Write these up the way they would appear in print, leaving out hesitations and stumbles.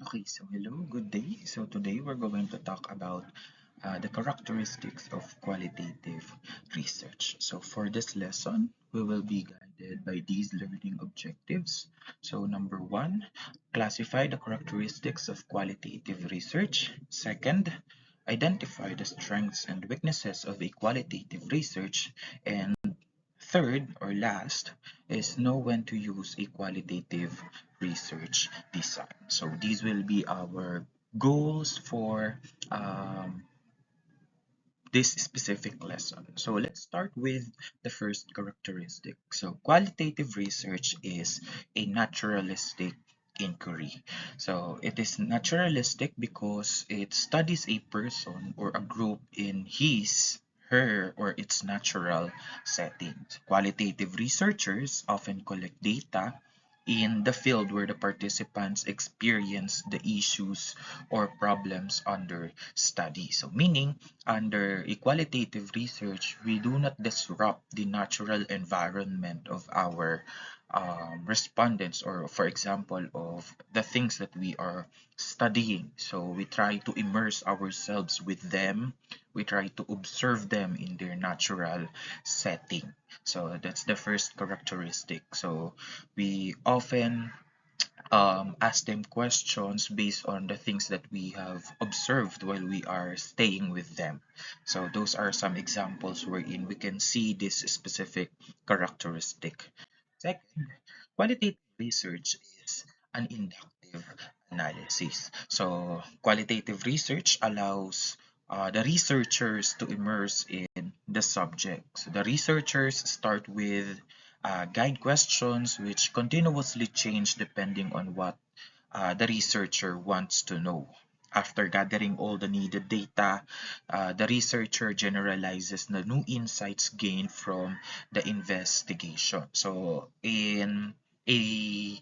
Okay, so hello, good day. So today we're going to talk about the characteristics of qualitative research. So for this lesson, we will be guided by these learning objectives. So number one, classify the characteristics of qualitative research. Second, identify the strengths and weaknesses of a qualitative research. And third or last is know when to use a qualitative research design. So these will be our goals for this specific lesson. So let's start with the first characteristic. So qualitative research is a naturalistic inquiry. So it is naturalistic because it studies a person or a group in his, her, or its natural settings. Qualitative researchers often collect data in the field where the participants experience the issues or problems under study. So meaning under a qualitative research, we do not disrupt the natural environment of our respondents, or for example of the things that we are studying. So we try to immerse ourselves with them, we try to observe them in their natural setting. So that's the first characteristic. So we often ask them questions based on the things that we have observed while we are staying with them. So those are some examples wherein we can see this specific characteristic. Second, qualitative research is an inductive analysis. So qualitative research allows the researchers to immerse in the subject. So the researchers start with guide questions which continuously change depending on what the researcher wants to know. After gathering all the needed data, the researcher generalizes the new insights gained from the investigation. So in a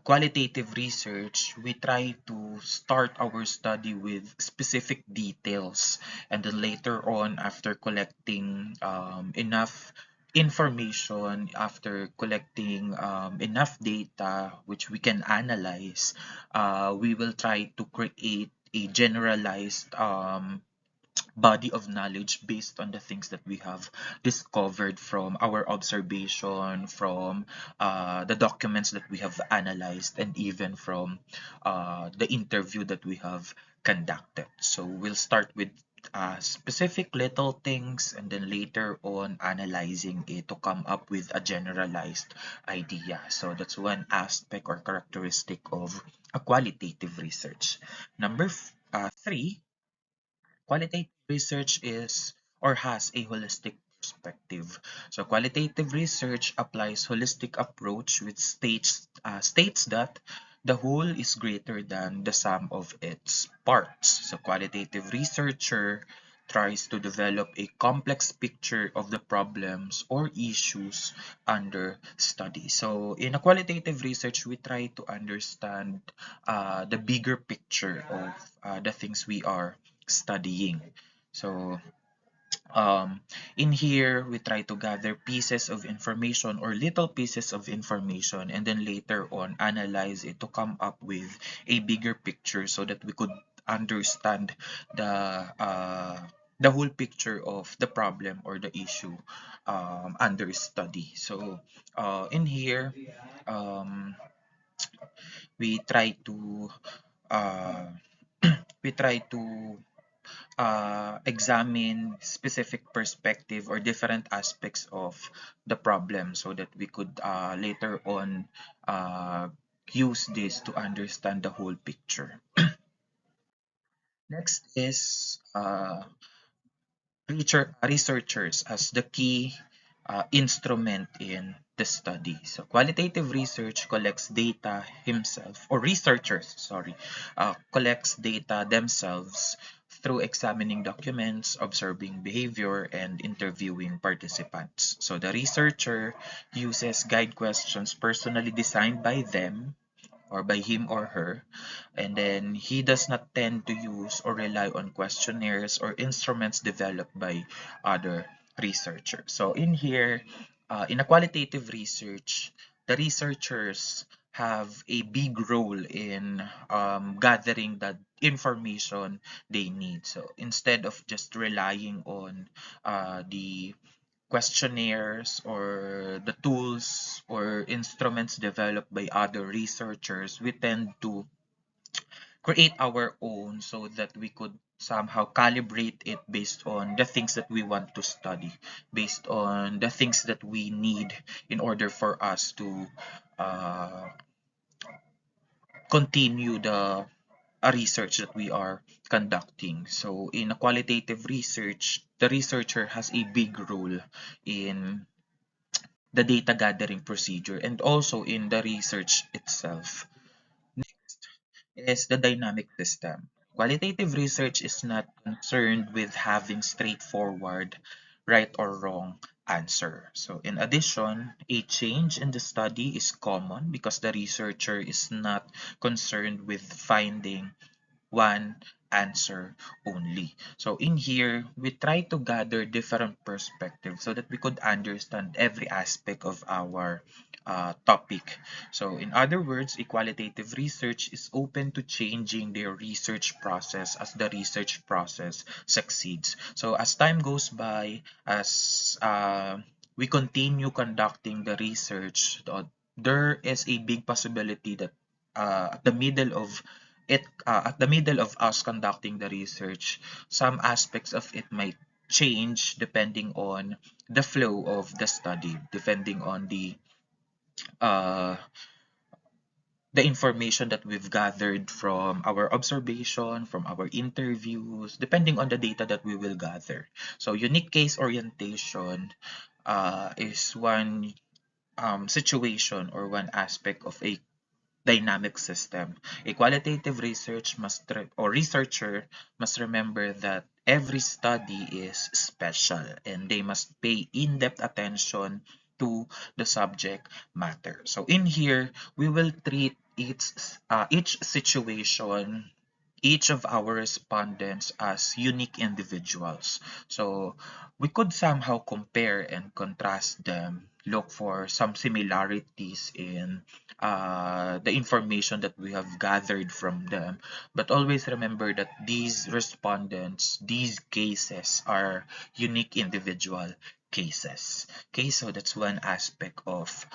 qualitative research, we try to start our study with specific details, and then later on, after collecting enough information, after collecting enough data which we can analyze, we will try to create a generalized body of knowledge based on the things that we have discovered from our observation, from the documents that we have analyzed, and even from the interview that we have conducted. So we'll start with specific little things and then later on analyzing it to come up with a generalized idea. So that's one aspect or characteristic of a qualitative research. Number three, qualitative research is or has a holistic perspective. So qualitative research applies holistic approach which states that the whole is greater than the sum of its parts. So qualitative researcher tries to develop a complex picture of the problems or issues under study. So in a qualitative research, we try to understand the bigger picture of the things we are studying. So in here, we try to gather pieces of information or little pieces of information and then later on analyze it to come up with a bigger picture so that we could understand the whole picture of the problem or the issue under study. So in here, um, we try to uh, we try to examine specific perspective or different aspects of the problem so that we could later on uh, use this to understand the whole picture. Next is researchers as the key instrument in the study. So qualitative research collects data himself, or researchers, sorry, collects data themselves through examining documents, observing behavior, and interviewing participants. So the researcher uses guide questions personally designed by them or by him or her, and then he does not tend to use or rely on questionnaires or instruments developed by other researchers. So in here, in a qualitative research, the researchers have a big role in gathering the information they need. So instead of just relying on the questionnaires or the tools or instruments developed by other researchers, we tend to create our own so that we could somehow calibrate it based on the things that we want to study, based on the things that we need in order for us to uh, continue the research that we are conducting. So in a qualitative research, the researcher has a big role in the data gathering procedure and also in the research itself. Next is the dynamic system. Qualitative research is not concerned with having straightforward right or wrong answer. So in addition, a change in the study is common because the researcher is not concerned with finding one answer only. So in here, we try to gather different perspectives so that we could understand every aspect of our topic. So in other words, a qualitative research is open to changing their research process as the research process succeeds. So as time goes by, as we continue conducting the research, there is a big possibility that at the middle of us conducting the research, some aspects of it might change depending on the flow of the study, depending on uh, the information that we've gathered from our observation, from our interviews, depending on the data that we will gather. So unique case orientation is one situation or one aspect of a dynamic system. A qualitative researcher must remember that every study is special and they must pay in-depth attention to the subject matter. So in here, we will treat each situation, each of our respondents as unique individuals. So we could somehow compare and contrast them, look for some similarities in the information that we have gathered from them. But always remember that these respondents, these cases are unique individual cases. Okay, so that's one aspect of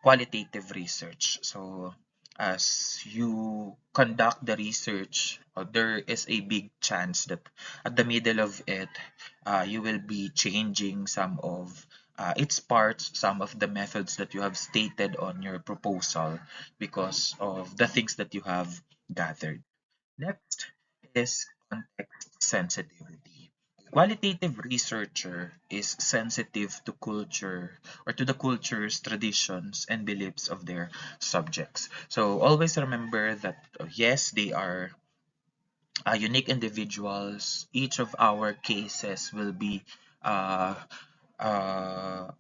qualitative research. So as you conduct the research, there is a big chance that at the middle of it, you will be changing some of its parts, some of the methods that you have stated on your proposal because of the things that you have gathered. Next is context sensitivity. A qualitative researcher is sensitive to culture or to the cultures, traditions, and beliefs of their subjects. So always remember that yes, they are unique individuals. Each of our cases will be uh,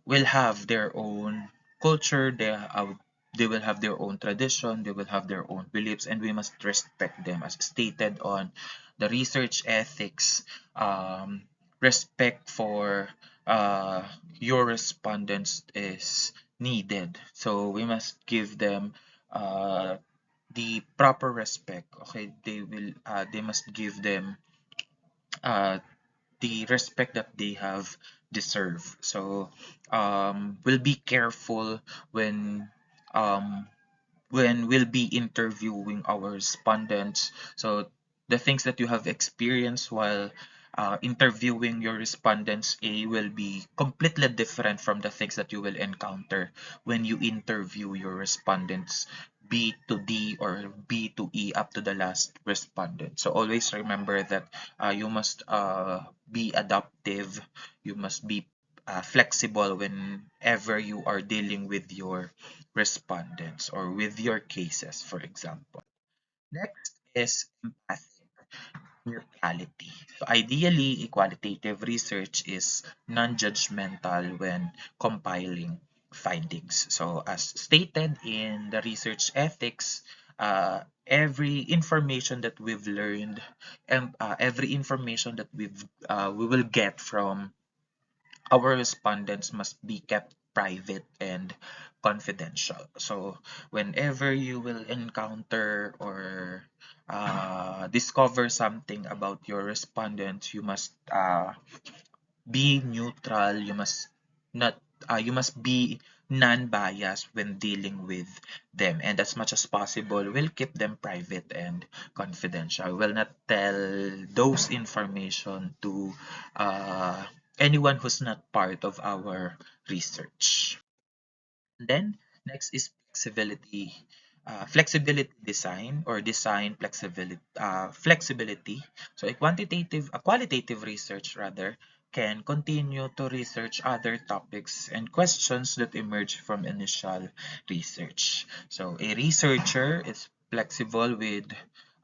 will have their own culture, they will have their own tradition, they will have their own beliefs, and we must respect them as stated on the research ethics. Respect for uh, your respondents is needed, so we must give them uh, the proper respect. Okay, they must give them uh, the respect that they have deserve. So we'll be careful when um, we'll be interviewing our respondents. So the things that you have experienced while interviewing your respondents A will be completely different from the things that you will encounter when you interview your respondents B to D or B to E up to the last respondent. So always remember that you must be adaptive, you must be flexible whenever you are dealing with your respondents or with your cases, for example. Next is empathic neutrality. So ideally, qualitative research is non-judgmental when compiling findings. So as stated in the research ethics, every information that we've learned and every information that we will get from our respondents must be kept private and confidential. So whenever you will encounter or discover something about your respondents, you must be neutral. Not you must be non-biased when dealing with them, and as much as possible we'll keep them private and confidential. We'll not tell those information to uh, anyone who's not part of our research. Then next is flexibility. Flexibility design or design flexibility. So a qualitative research rather can continue to research other topics and questions that emerge from initial research. So a researcher is flexible with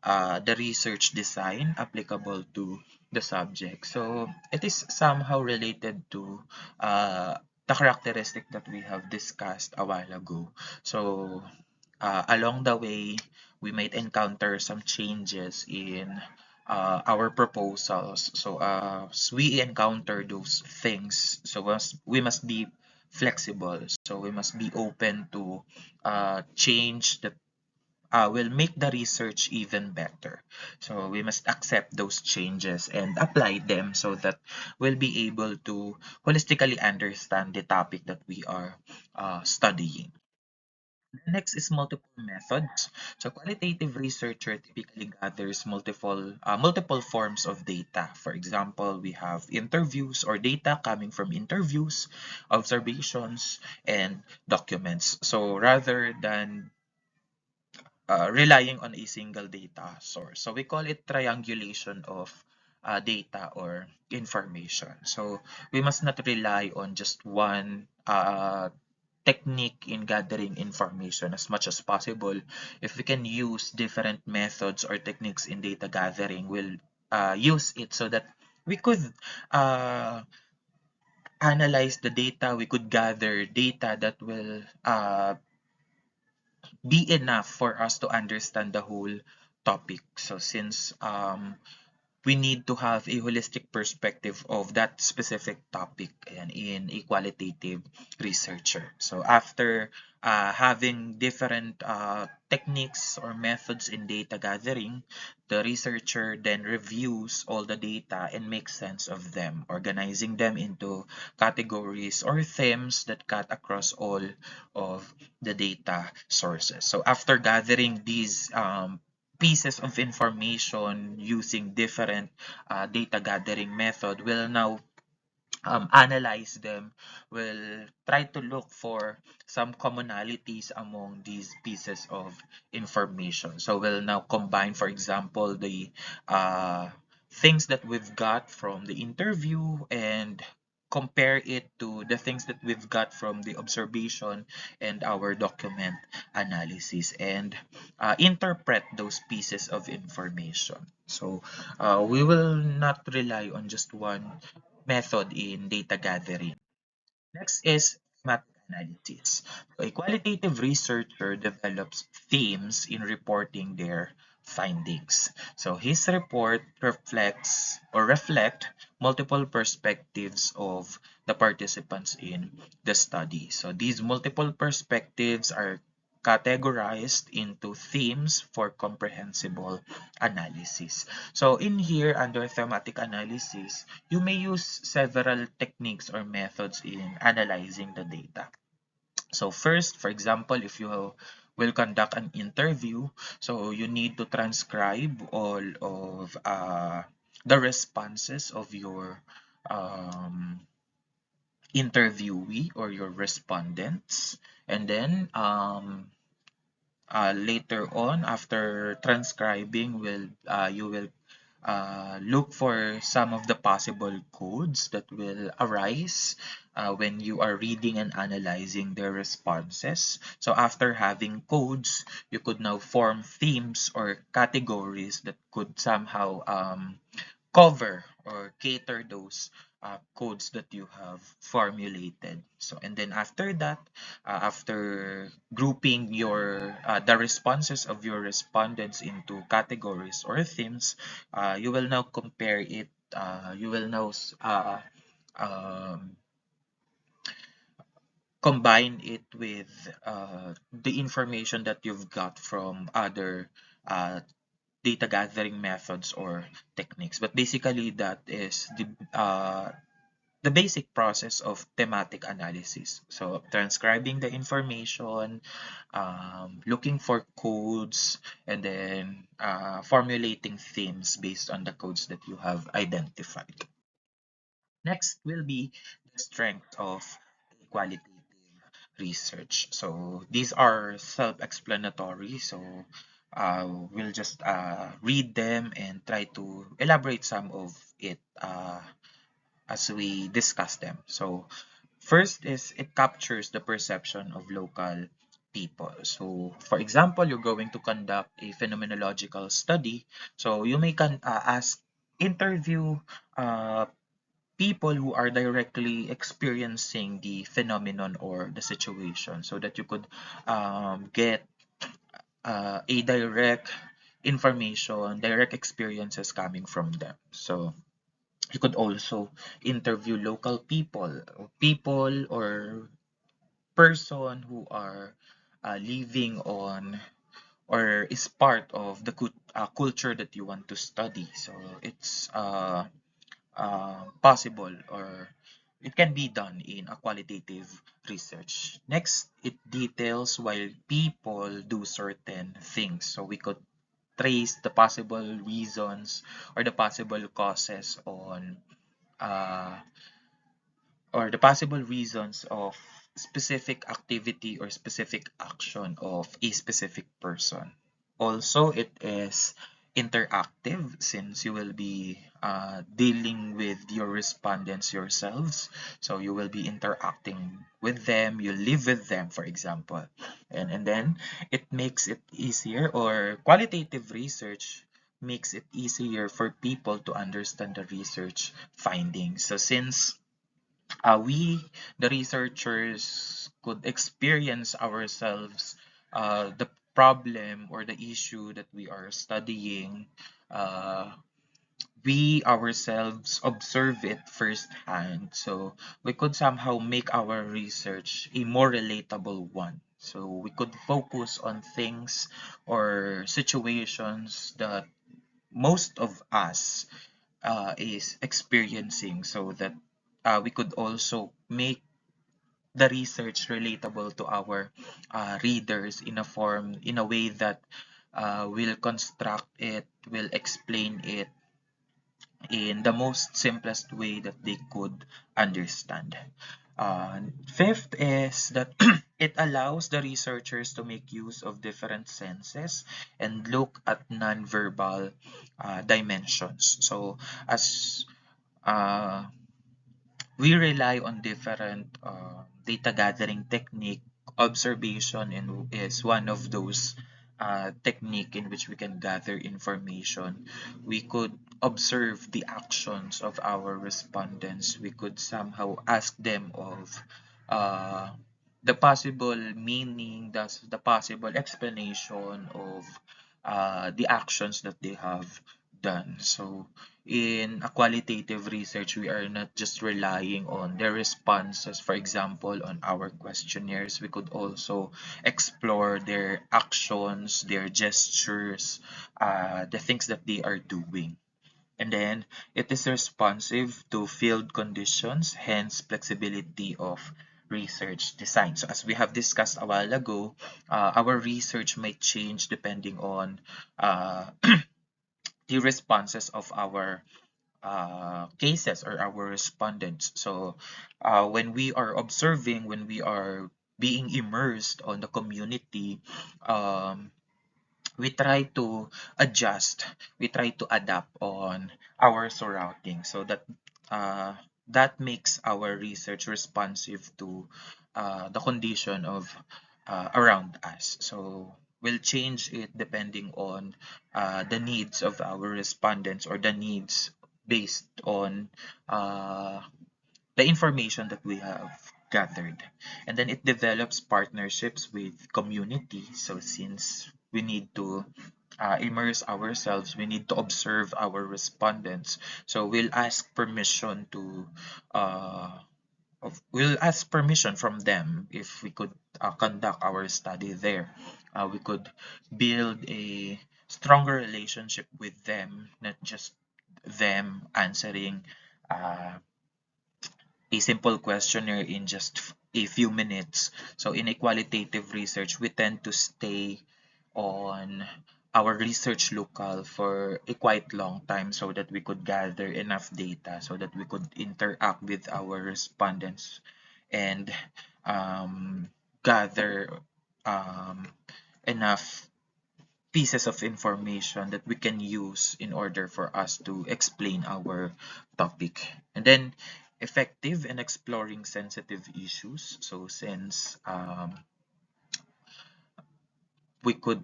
the research design applicable to the subject. So it is somehow related to the characteristic that we have discussed a while ago. So along the way, we might encounter some changes in our proposals. So as we encounter those things, so we must be flexible. So we must be open to change the will make the research even better. So we must accept those changes and apply them so that we'll be able to holistically understand the topic that we are studying. The next is multiple methods. So qualitative researcher typically gathers multiple forms of data. For example, we have interviews or data coming from interviews, observations, and documents. So rather than relying on a single data source. So we call it triangulation of data or information. So we must not rely on just one technique in gathering information as much as possible. If we can use different methods or techniques in data gathering, we'll use it so that we could uh, analyze the data, we could gather data that will be enough for us to understand the whole topic. So since we need to have a holistic perspective of that specific topic and in a qualitative researcher. So after having different techniques or methods in data gathering, the researcher then reviews all the data and makes sense of them, organizing them into categories or themes that cut across all of the data sources. So after gathering these pieces of information using different data gathering method, we'll now analyze them. We'll try to look for some commonalities among these pieces of information. So we'll now combine, for example, the uh, things that we've got from the interview and compare it to the things that we've got from the observation and our document analysis, and interpret those pieces of information. So we will not rely on just one method in data gathering. Next is thematic analysis. So a qualitative researcher develops themes in reporting their findings. So his report reflect multiple perspectives of the participants in the study. So these multiple perspectives are categorized into themes for comprehensible analysis. So in here, under thematic analysis, you may use several techniques or methods in analyzing the data. So first, for example, if you will conduct an interview, so you need to transcribe all of the responses of your um, interviewee or your respondents. And then later on, after transcribing, you will look for some of the possible codes that will arise when you are reading and analyzing their responses. So after having codes, you could now form themes or categories that could somehow cover or cater those codes that you have formulated. So and then after that, after grouping your the responses of your respondents into categories or themes, you will now compare it. You will now um, combine it with the information that you've got from other uh, data gathering methods or techniques. But basically, that is the basic process of thematic analysis. So transcribing the information, looking for codes, and then formulating themes based on the codes that you have identified. Next will be the strength of qualitative research. So these are self-explanatory. So we'll just read them and try to elaborate some of it as we discuss them. So first is it captures the perception of local people. So for example, you're going to conduct a phenomenological study. So you may ask, interview uh, people who are directly experiencing the phenomenon or the situation so that you could get a direct information, direct experiences coming from them. So you could also interview local people or person who are living on or is part of the culture that you want to study. So it's possible, or it can be done in a qualitative research. Next, it details why people do certain things. So we could trace the possible reasons or the possible causes on uh, or the possible reasons of specific activity or specific action of a specific person. Also, it is interactive since you will be dealing with your respondents yourselves. So you will be interacting with them, you live with them, for example. And then it makes it easier, or qualitative research makes it easier for people to understand the research findings. So since we, the researchers, could experience ourselves the problem or the issue that we are studying. Uh, we ourselves observe it firsthand. So we could somehow make our research a more relatable one. So we could focus on things or situations that most of us is experiencing, so that we could also make the research relatable to our readers in a way that will construct it, will explain it in the most simplest way that they could understand. Fifth is that it allows the researchers to make use of different senses and look at nonverbal dimensions. So as uh, we rely on different data gathering technique. Observation is one of those technique in which we can gather information. We could observe the actions of our respondents. We could somehow ask them of uh, the possible meaning, the possible explanation of the actions that they have done. So in a qualitative research, we are not just relying on their responses. For example, on our questionnaires, we could also explore their actions, their gestures, the things that they are doing. And then it is responsive to field conditions, hence flexibility of research design. So as we have discussed a while ago, our research might change depending on the responses of our cases or our respondents. So when we are observing, when we are being immersed on the community, um, we try to adjust, we try to adapt on our surroundings so that uh, that makes our research responsive to the condition of around us. So we'll change it depending on the needs of our respondents or the needs based on uh, the information that we have gathered. And then it develops partnerships with community. So since we need to immerse ourselves, we need to observe our respondents. So we'll ask permission to uh, we'll ask permission from them if we could conduct our study there. We could build a stronger relationship with them, not just them answering uh, a simple questionnaire in just a few minutes. So in a qualitative research, we tend to stay on our research locale for a quite long time so that we could gather enough data so that we could interact with our respondents and um, gather um, enough pieces of information that we can use in order for us to explain our topic. And then effective in exploring sensitive issues. So since we could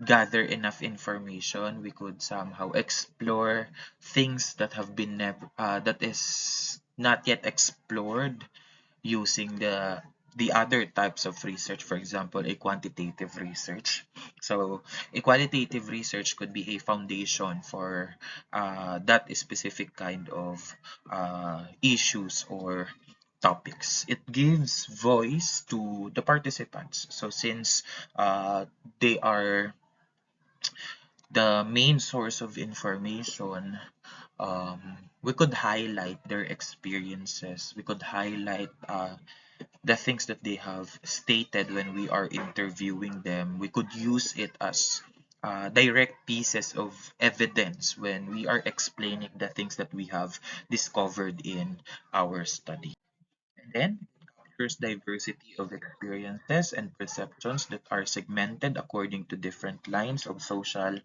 gather enough information, we could somehow explore things that have been never that is not yet explored using the other types of research, for example, a quantitative research. So a qualitative research could be a foundation for that specific kind of issues or topics. It gives voice to the participants. So since they are the main source of information, we could highlight their experiences. We could highlight the things that they have stated when we are interviewing them. We could use it as direct pieces of evidence when we are explaining the things that we have discovered in our study. And then it captures diversity of experiences and perceptions that are segmented according to different lines of social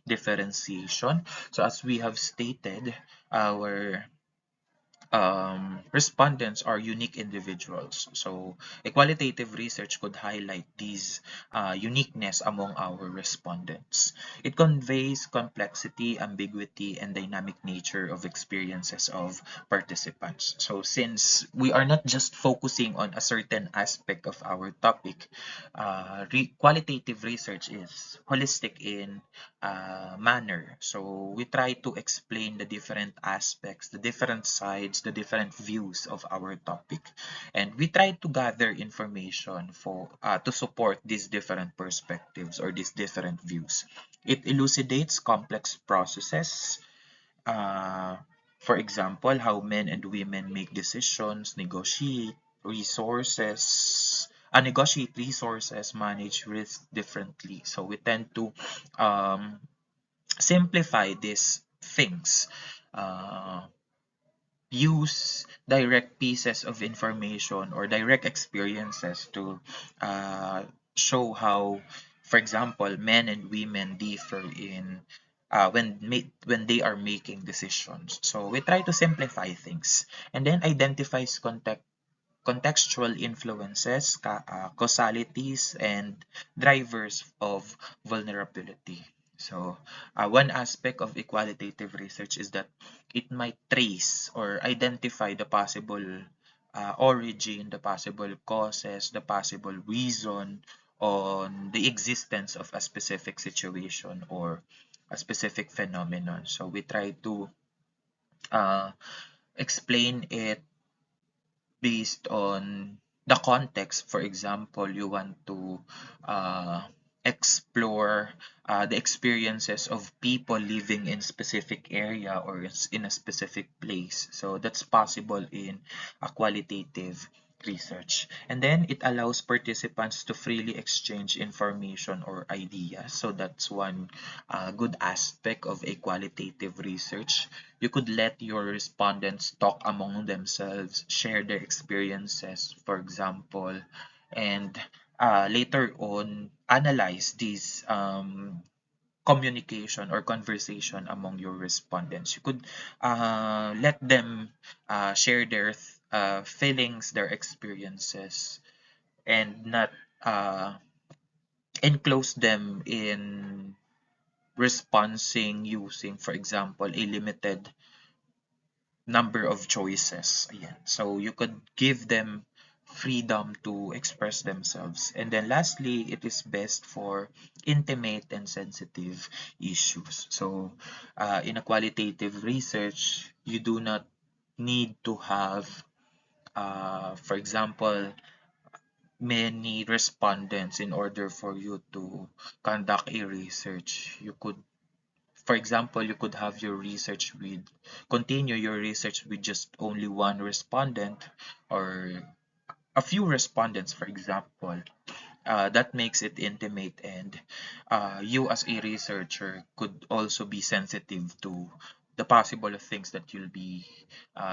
differentiation. So as we have stated, our respondents are unique individuals. So a qualitative research could highlight these uniqueness among our respondents. It conveys complexity, ambiguity, and dynamic nature of experiences of participants. So since we are not just focusing on a certain aspect of our topic, qualitative research is holistic in manner. So we try to explain the different aspects, the different sides, the different views of our topic, and we try to gather information for to support these different perspectives or these different views. It elucidates complex processes. Uh, for example, how men and women make decisions, negotiate resources, manage risk differently. So we tend to um, simplify these things, uh, use direct pieces of information or direct experiences to uh, show how, for example, men and women differ in when they are making decisions. So we try to simplify things and then identifies contextual influences, causalities, and drivers of vulnerability. So, one aspect of equalitative research is that it might trace or identify the possible origin, the possible causes, the possible reason on the existence of a specific situation or a specific phenomenon. So, we try to uh, explain it based on the context. For example, you want to uh, explore the experiences of people living in specific area or in a specific place. So that's possible in a qualitative research. And then it allows participants to freely exchange information or ideas. So that's one good aspect of a qualitative research. You could let your respondents talk among themselves, share their experiences, for example, and later on analyze these communication or conversation among your respondents. You could let them share their feelings, their experiences, and not enclose them in responding using, for example, a limited number of choices. Ayan. So you could give them freedom to express themselves. And then lastly, it is best for intimate and sensitive issues. So in a qualitative research, you do not need to have, for example, many respondents in order for you to conduct a research. You could, for example, you could have your research with, continue your research with just only one respondent or a few respondents, for example. That makes it intimate, and you as a researcher could also be sensitive to the possible things that you'll be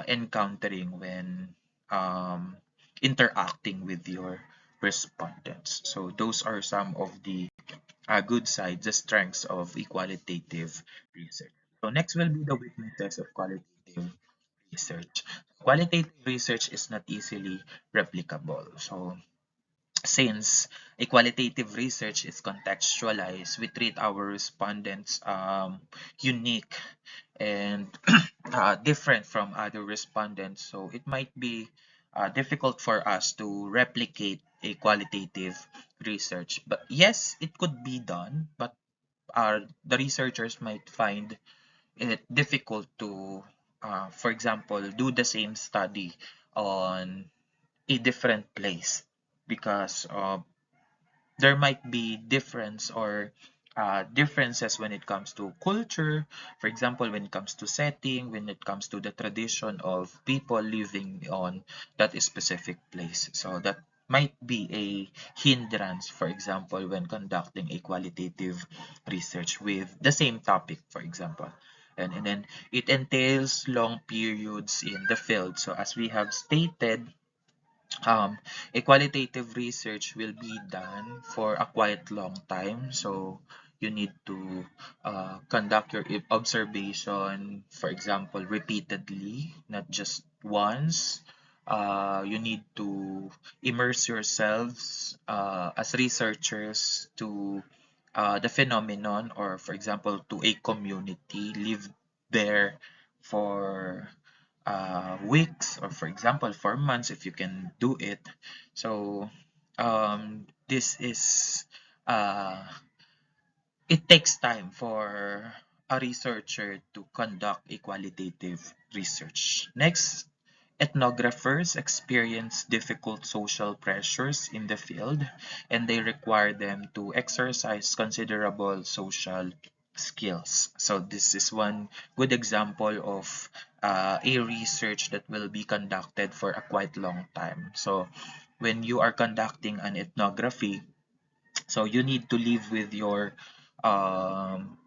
encountering when um, interacting with your respondents. So those are some of the good sides, the strengths of equalitative research. So next will be the weaknesses of qualitative research. Qualitative research is not easily replicable. So since a qualitative research is contextualized, we treat our respondents unique and different from other respondents. So it might be difficult for us to replicate a qualitative research. But yes, it could be done, but the researchers might find it difficult to, for example, do the same study on a different place because there might be difference or differences when it comes to culture, for example, when it comes to setting, when it comes to the tradition of people living on that specific place. So that might be a hindrance, for example, when conducting a qualitative research with the same topic, for example. And then it entails long periods in the field. So as we have stated, a qualitative research will be done for a quite long time. So you need to conduct your observation, for example, repeatedly, not just once. You need to immerse yourselves as researchers to the phenomenon, or for example, to a community, live there for weeks, or for example for months if you can do it. So this is it takes time for a researcher to conduct a qualitative research. Next, ethnographers experience difficult social pressures in the field, and they require them to exercise considerable social skills. So this is one good example of a research that will be conducted for a quite long time. So when you are conducting an ethnography, so you need to live with your um,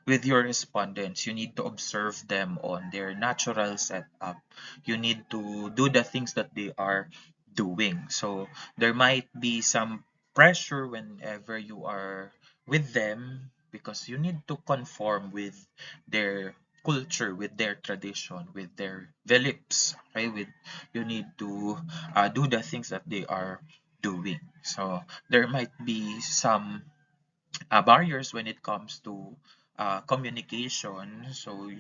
with your respondents. You need to observe them on their natural setup. You need to do the things that they are doing. So there might be some pressure whenever you are with them because you need to conform with their culture, with their tradition, with their beliefs. Okay, with you need to do the things that they are doing. So there might be some barriers when it comes to communication. So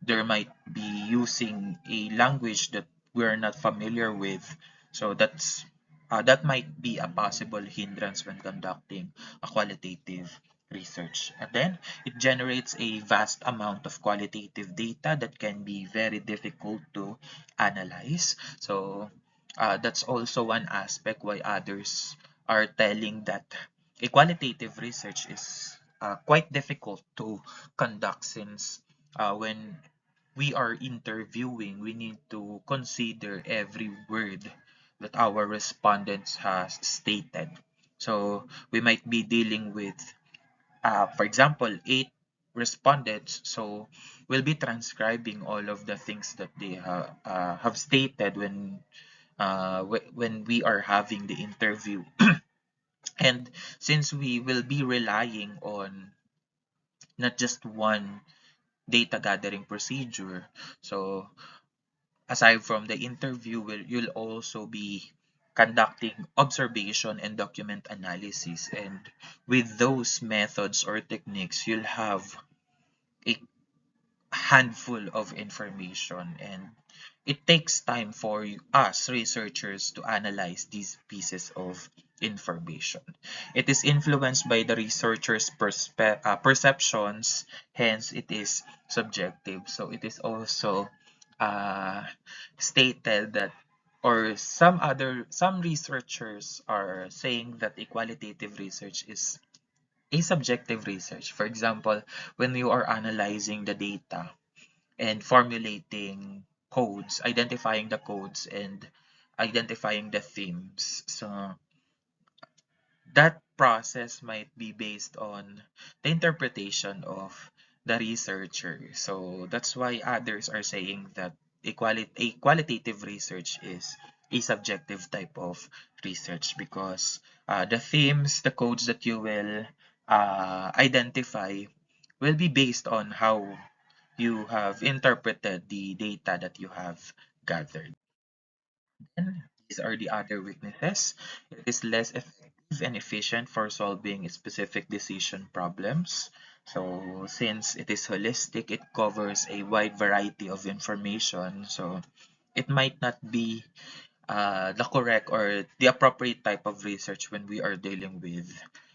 there might be using a language that we're not familiar with. So that might be a possible hindrance when conducting a qualitative research. And then it generates a vast amount of qualitative data that can be very difficult to analyze. So that's also one aspect why others are telling that a qualitative research is quite difficult to conduct, since when we are interviewing, we need to consider every word that our respondents has stated. So we might be dealing with, for example, 8 respondents. So we'll be transcribing all of the things that they have stated when we are having the interview. And since we will be relying on not just one data gathering procedure, so aside from the interview, you'll also be conducting observation and document analysis. And with those methods or techniques, you'll have a handful of information, and it takes time for us researchers to analyze these pieces of information. It is influenced by the researcher's perceptions, hence it is subjective. So it is also uh, stated that, or some researchers are saying that a qualitative research is a subjective research. For example, when you are analyzing the data and formulating codes, identifying the codes and identifying the themes. So that process might be based on the interpretation of the researcher. So that's why others are saying that a qualitative research is a subjective type of research, because the themes, the codes that you will identify will be based on how you have interpreted the data that you have gathered. And these are the other weaknesses. It is less effective and efficient for solving specific decision problems. So since it is holistic, it covers a wide variety of information. So it might not be the correct or the appropriate type of research when we are dealing with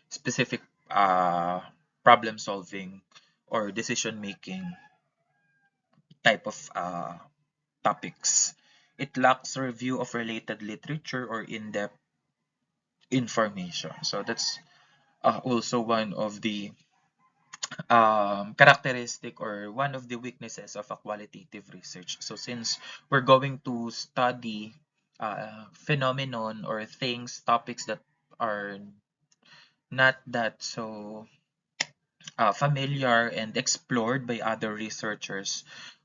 specific problem solving or decision making type of topics. It lacks review of related literature or in-depth information. So that's also one of the characteristic or one of the weaknesses of a qualitative research. So since we're going to study phenomenon or things, topics that are not that so familiar and explored by other researchers,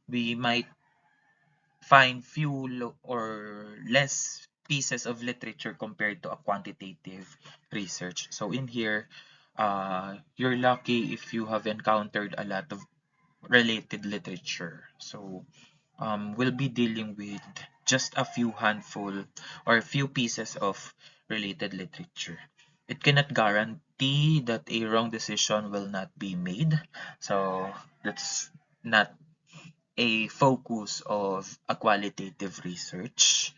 we might find or less pieces of literature compared to a quantitative research. So in here, you're lucky if you have encountered a lot of related literature. So we'll be dealing with just a few handful or a few pieces of related literature. It cannot guarantee that a wrong decision will not be made. So that's not a focus of a qualitative research.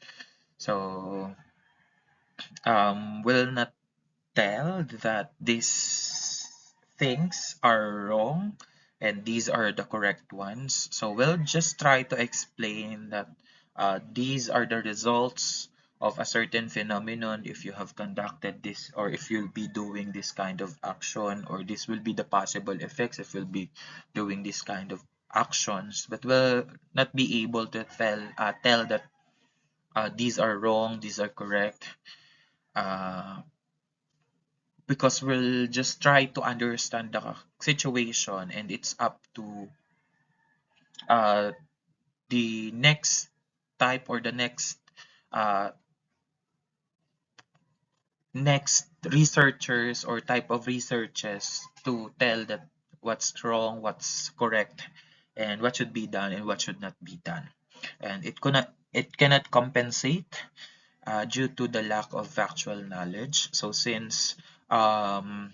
So will not tell that these things are wrong and these are the correct ones. So we'll just try to explain that these are the results of a certain phenomenon if you have conducted this, or if you'll be doing this kind of action, or this will be the possible effects if you'll be doing this kind of actions. But we'll not be able to tell that these are wrong, these are correct, uh, because we'll just try to understand the situation, and it's up to uh, the next type or the uh, next researchers or type of researchers to tell that what's wrong, what's correct, and what should be done and what should not be done. And it cannot compensate due to the lack of factual knowledge. So since um,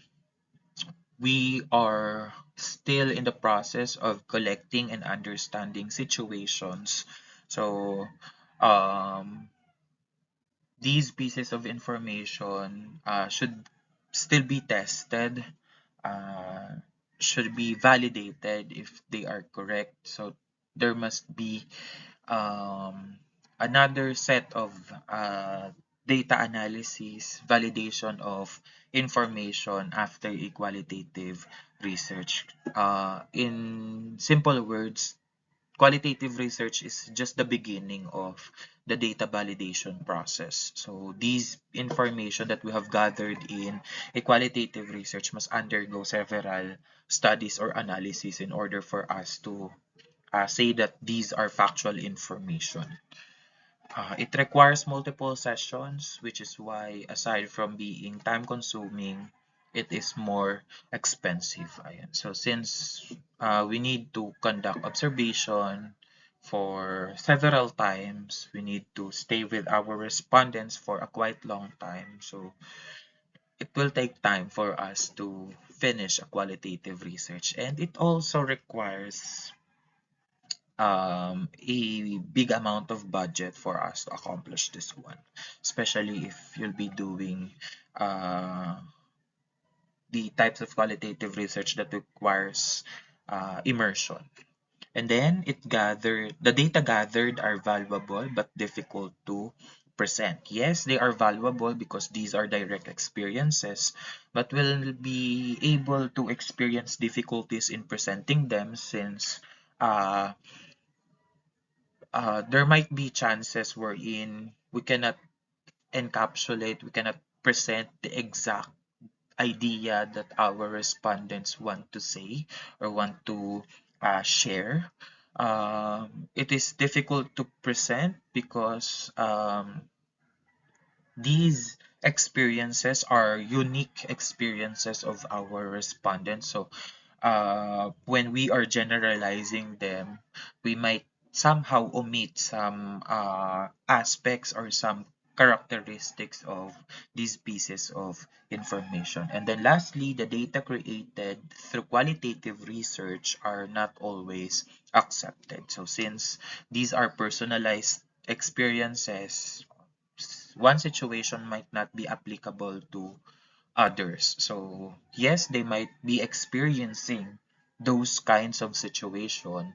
we are still in the process of collecting and understanding situations. So, um, these pieces of information should still be tested, uh, should be validated if they are correct. So, there must be um, another set of data analysis, validation of information after a qualitative research. In simple words, qualitative research is just the beginning of the data validation process. So these information that we have gathered in a qualitative research must undergo several studies or analysis in order for us to say that these are factual information. It requires multiple sessions, which is why aside from being time consuming, it is more expensive. Ayan. So since we need to conduct observation for several times, we need to stay with our respondents for a quite long time. So it will take time for us to finish a qualitative research, and it also requires a big amount of budget for us to accomplish this one, especially if you'll be doing uh, the types of qualitative research that requires immersion. And then the data gathered are valuable but difficult to present. Yes, they are valuable because these are direct experiences, but we'll be able to experience difficulties in presenting them since uh, there might be chances wherein we cannot present the exact idea that our respondents want to say or want to share. It is difficult to present because these experiences are unique experiences of our respondents. So when we are generalizing them, we might somehow omit some aspects or some characteristics of these pieces of information. And then lastly, the data created through qualitative research are not always accepted. So since these are personalized experiences, one situation might not be applicable to others. So yes, they might be experiencing those kinds of situation,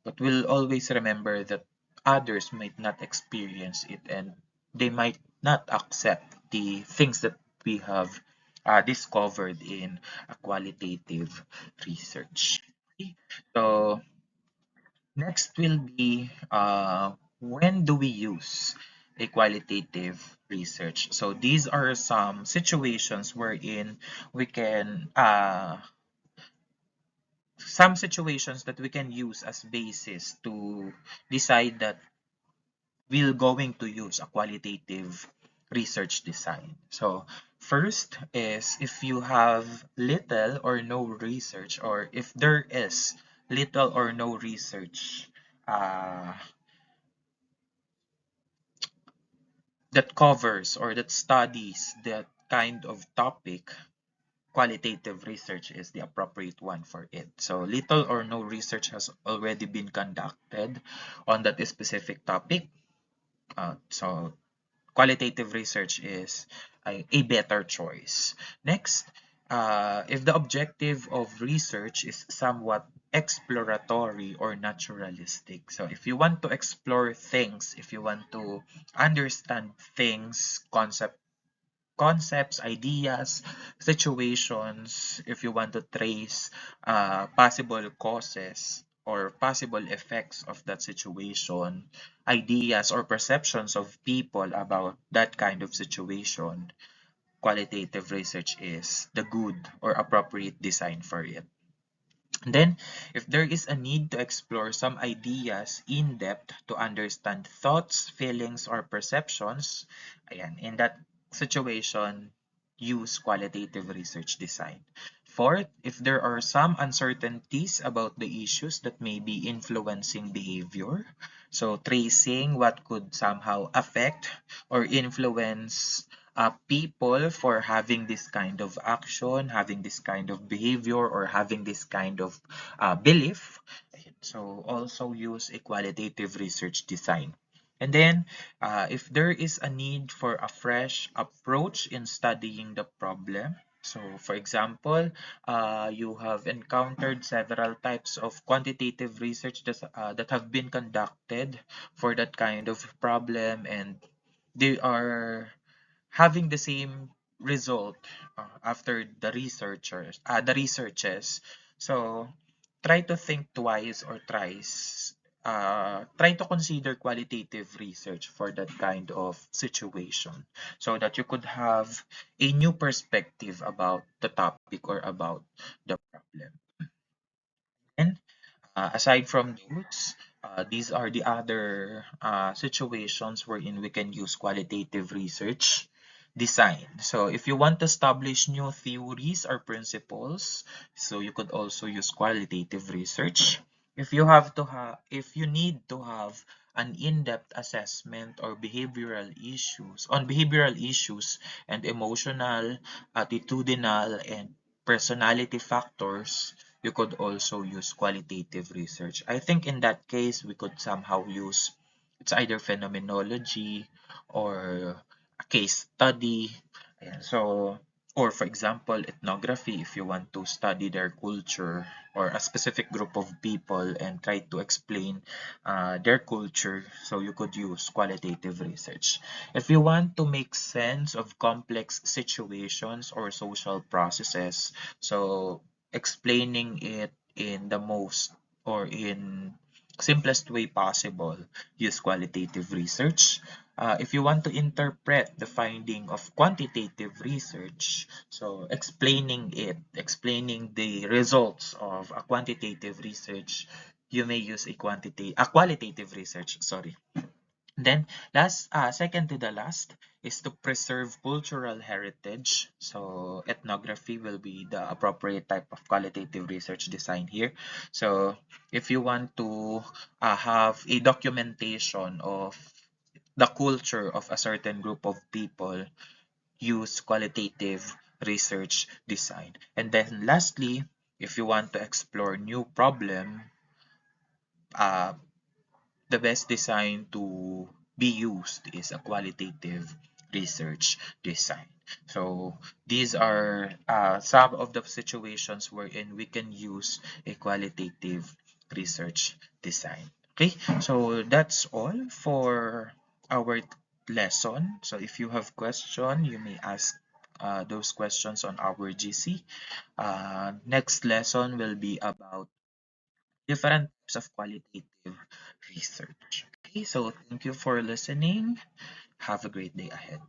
but we'll always remember that others might not experience it and they might not accept the things that we have discovered in a qualitative research. Okay. So next will be when do we use a qualitative research? So these are some situations wherein we can some situations that we can use as basis to decide that we're going to use a qualitative research design. So first is if you have little or no research, or if there is little or no research uh, that covers or that studies that kind of topic, qualitative research is the appropriate one for it. So little or no research has already been conducted on that specific topic. So qualitative research is a better choice. Next, if the objective of research is somewhat exploratory or naturalistic. So if you want to explore things, if you want to understand things, concepts, ideas, situations, if you want to trace possible causes or possible effects of that situation, ideas or perceptions of people about that kind of situation, qualitative research is the good or appropriate design for it. And then, if there is a need to explore some ideas in depth to understand thoughts, feelings, or perceptions, ayan, in that situation, use qualitative research design. Fourth, if there are some uncertainties about the issues that may be influencing behavior, so tracing what could somehow affect or influence people for having this kind of action, having this kind of behavior, or having this kind of belief. So also use a qualitative research design. And then, if there is a need for a fresh approach in studying the problem, so for example, you have encountered several types of quantitative research that have been conducted for that kind of problem, and they are having the same result after the researches. So try to think twice or thrice. Try to consider qualitative research for that kind of situation so that you could have a new perspective about the topic or about the problem. And aside from those, these are the other situations wherein we can use qualitative research design. So if you want to establish new theories or principles, so you could also use qualitative research. If you need to have an in-depth assessment or behavioral issues and emotional, attitudinal, and personality factors, you could also use qualitative research. I think in that case, we could somehow use it's either phenomenology or a case study. Ayan. So or for example, ethnography, if you want to study their culture or a specific group of people and try to explain their culture, so you could use qualitative research. If you want to make sense of complex situations or social processes, so explaining it in the most or in simplest way possible, use qualitative research. If you want to interpret the finding of quantitative research, so explaining the results of a quantitative research, you may use a qualitative research, sorry. Then second to the last is to preserve cultural heritage. So ethnography will be the appropriate type of qualitative research design here. So if you want to have a documentation of the culture of a certain group of people, use qualitative research design. And then lastly, if you want to explore new problem, uh, the best design to be used is a qualitative research design. So these are some of the situations wherein we can use a qualitative research design. Okay, so that's all for our lesson. So if you have question, you may ask those questions on our GC. Next lesson will be about different types of qualitative research. Okay, so thank you for listening. Have a great day ahead.